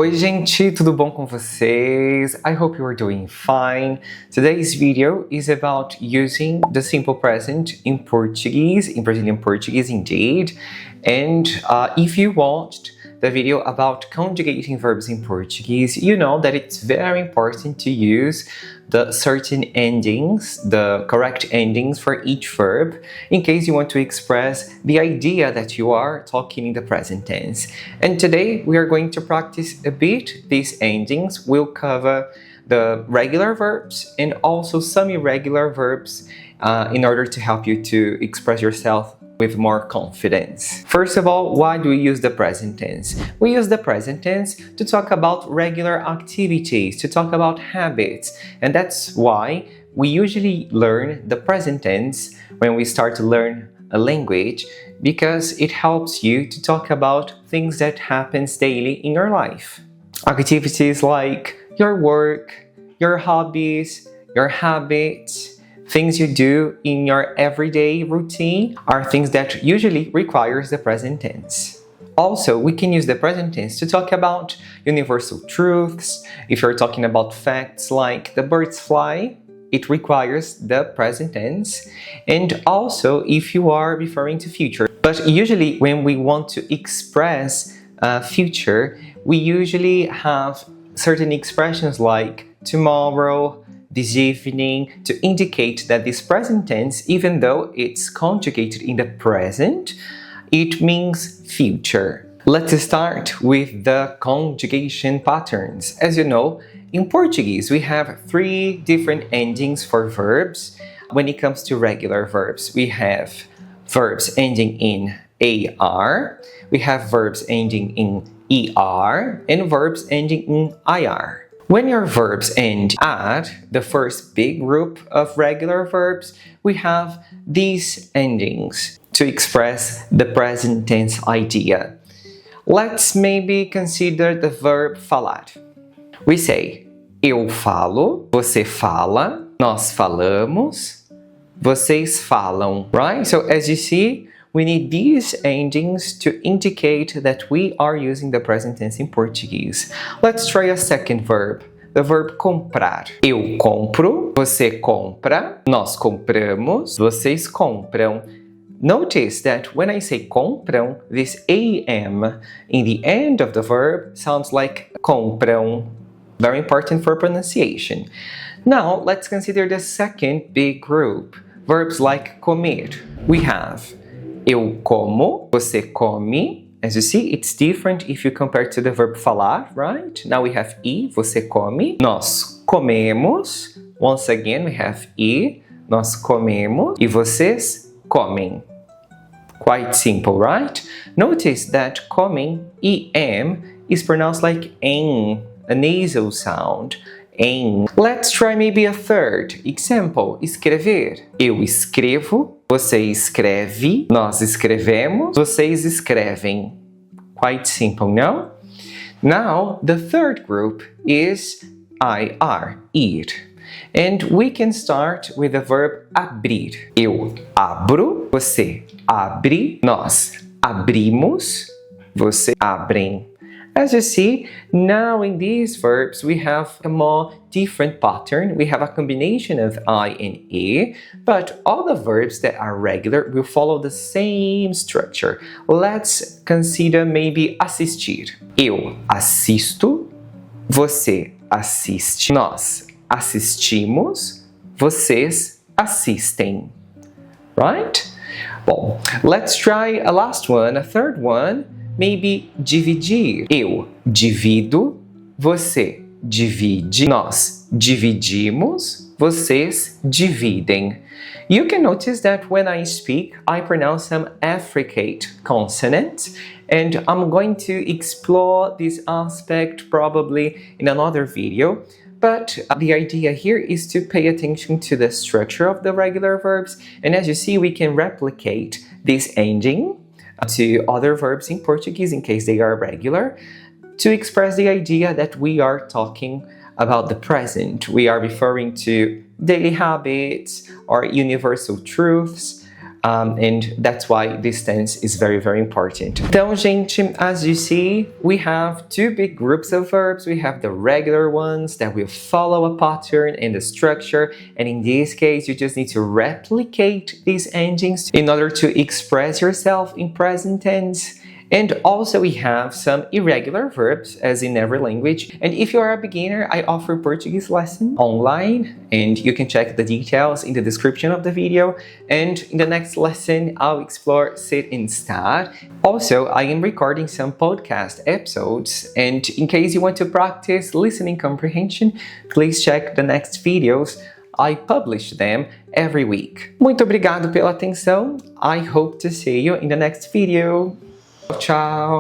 Oi gente, tudo bom com vocês? I hope you are doing fine. Today's video is about using the simple present in Portuguese, in Brazilian Portuguese indeed. And if you watched the video about conjugating verbs in Portuguese, you know that it's very important to use the certain endings, the correct endings for each verb, in case you want to express the idea that you are talking in the present tense. And today we are going to practice a bit these endings. We'll cover the regular verbs and also some irregular verbs in order to help you to express yourself with more confidence. First of all, why do we use the present tense? We use the present tense to talk about regular activities, to talk about habits, and that's why we usually learn the present tense when we start to learn a language, because it helps you to talk about things that happens daily in your life. Activities like your work, your hobbies, your habits, things you do in your everyday routine are things that usually requires the present tense. Also, we can use the present tense to talk about universal truths. If you're talking about facts like the birds fly, it requires the present tense. And also, if you are referring to future. But usually when we want to express future, we usually have certain expressions like tomorrow, this evening, to indicate that this present tense, even though it's conjugated in the present, it means future. Let's start with the conjugation patterns. As you know, in Portuguese, we have 3 different endings for verbs. When it comes to regular verbs, we have verbs ending in AR, we have verbs ending in ER, and verbs ending in IR. When your verbs end at the first big group of regular verbs, we have these endings to express the present tense idea. Let's maybe consider the verb falar. We say, eu falo, você fala, nós falamos, vocês falam, right? So as you see, we need these endings to indicate that we are using the present tense in Portuguese. Let's try a second verb, the verb comprar. Eu compro, você compra, nós compramos, vocês compram. Notice that when I say compram, this am in the end of the verb sounds like compram. Very important for pronunciation. Now, let's consider the second big group, verbs like comer. We have eu como, você come. As you see, it's different if you compare to the verb falar, right? Now we have e, você come. Nós comemos. Once again, we have e, nós comemos. E vocês comem. Quite simple, right? Notice that coming, em, is pronounced like em, a nasal sound. Em. Let's try maybe a third example, escrever. Eu escrevo, você escreve, nós escrevemos, vocês escrevem. Quite simple, no? Now, the third group is IR, ir. And we can start with the verb abrir. Eu abro, você abre, nós abrimos, vocês abrem. As you see, now in these verbs, we have a more different pattern. We have a combination of I and E, but all the verbs that are regular will follow the same structure. Let's consider maybe assistir. Eu assisto, você assiste, nós assistimos, vocês assistem. Right? Well, let's try a last one, a third one. Maybe dividir. Eu divido, você divide, nós dividimos, vocês dividem. You can notice that when I speak, I pronounce some affricate consonants, and I'm going to explore this aspect probably in another video. But the idea here is to pay attention to the structure of the regular verbs, and as you see, we can replicate this ending to other verbs in Portuguese in case they are regular, to express the idea that we are talking about the present. We are referring to daily habits or universal truths and that's why this tense is very, very important. Então, gente, as you see, we have two big groups of verbs. We have the regular ones that will follow a pattern and a structure, and in this case, you just need to replicate these endings in order to express yourself in present tense. And also we have some irregular verbs, as in every language. And if you are a beginner, I offer Portuguese lesson online, and you can check the details in the description of the video. And in the next lesson, I'll explore sit and estar. Also, I am recording some podcast episodes, and in case you want to practice listening comprehension, please check the next videos. I publish them every week. Muito obrigado pela atenção. I hope to see you in the next video. Ciao!